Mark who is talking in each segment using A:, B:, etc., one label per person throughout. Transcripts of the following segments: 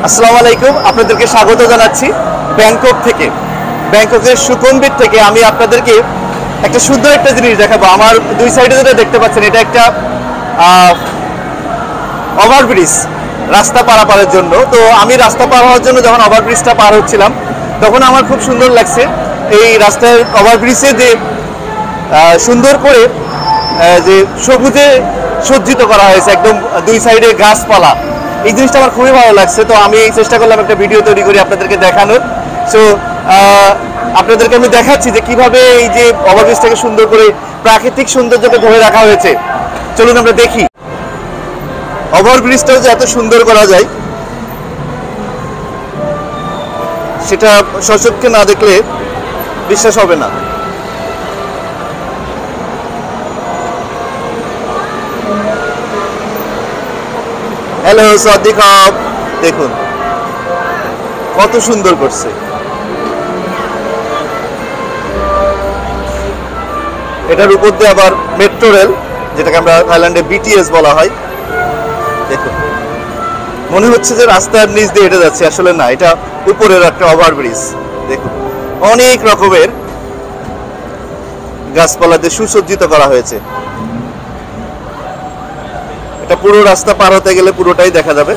A: আসসালামু আলাইকুম, আপনাদেরকে স্বাগত জানাচ্ছি ব্যাংকক থেকে। ব্যাংককের সুকুমবিট থেকে আমি আপনাদেরকে একটা সুন্দর একটা জিনিস দেখাবো। আমার দুই সাইডে যেটা দেখতে পাচ্ছেন, এটা একটা ওভারব্রিজ, রাস্তা পারাপারের জন্য। তো আমি রাস্তা পার হওয়ার জন্য যখন ওভারব্রিজটা পার হচ্ছিলাম, তখন আমার খুব সুন্দর লাগছে এই রাস্তার ওভারব্রিজে যে সুন্দর করে যে সবুজে সজ্জিত করা হয়েছে, একদম দুই সাইডে গাছপালা। এই জিনিসটা আমার খুবই ভালো লাগছে। তো আমি চেষ্টা করলাম একটা ভিডিও তৈরি করে আপনাদেরকে দেখানোর। সো আপনাদেরকে আমি দেখাচ্ছি যে কিভাবে এই যে ওভারব্রিজটাকে সুন্দর করে প্রাকৃতিক সৌন্দর্যকে ধরে রাখা হয়েছে। চলুন আমরা দেখি ওভারব্রিজটাও যে এত সুন্দর করা যায়, সেটা সচক্ষে না দেখলে বিশ্বাস হবে না। হ্যালো সাদিক, দেখুন কত সুন্দর করছে। এটার উপর দিয়ে আবার মেট্রো রেল, যেটাকে আমরা থাইল্যান্ডে বিটিএস বলা হয়। দেখুন, মনে হচ্ছে যে রাস্তার নিচ দিয়ে হেঁটে যাচ্ছে, আসলে না, এটা উপরের একটা ওভারব্রিজ। দেখুন, অনেক রকমের গাছপালা দিয়ে সুসজ্জিত করা হয়েছে। এটা পুরো রাস্তা পার হতে গেলে পুরোটাই দেখা যাবে।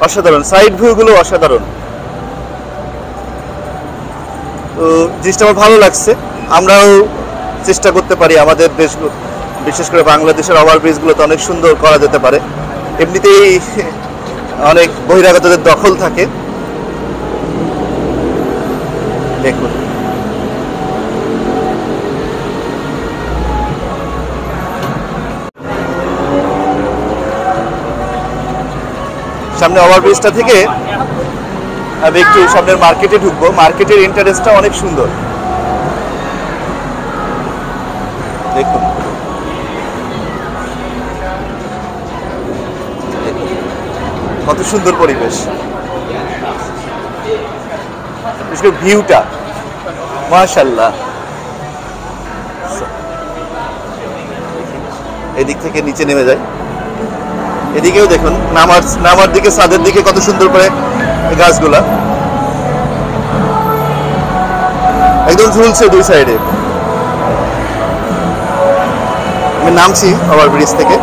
A: অসাধারণ, সাইড ভিউ গুলো অসাধারণ। তো জিনিসটা আমার ভালো লাগছে। আমরাও চেষ্টা করতে পারি আমাদের দেশ, বিশেষ করে বাংলাদেশের ওভারব্রিজগুলোতে অনেক সুন্দর করা যেতে পারে। এমনিতেই অনেক বহিরাগতদের দখল থাকে। দেখুন, সামনে ওভারব্রিজটা থেকে আমি একটু সামনের মার্কেটে ঢুকবো। মার্কেটের এন্ট্রান্সটা অনেক সুন্দর। দেখুন, কত সুন্দর পরিবেশ, ভিউটা মাশাআল্লাহ। এদিক থেকে নিচে নেমে যায়, এদিকেও দেখুন, নামার দিকে, ছাদের দিকে কত সুন্দর করে গাছগুলা একদম ঝুলছে দুই সাইডে। আমি নামছি ওভারব্রিজ থেকে।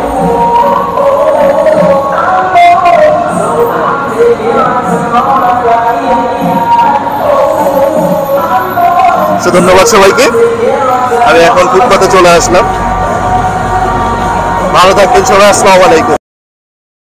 A: ধন্যবাদ সবাইকে। আমি এখন ফুটপাতে চলে আসলাম। ভালো থাকবেন সবাই। আসসালামু আলাইকুম।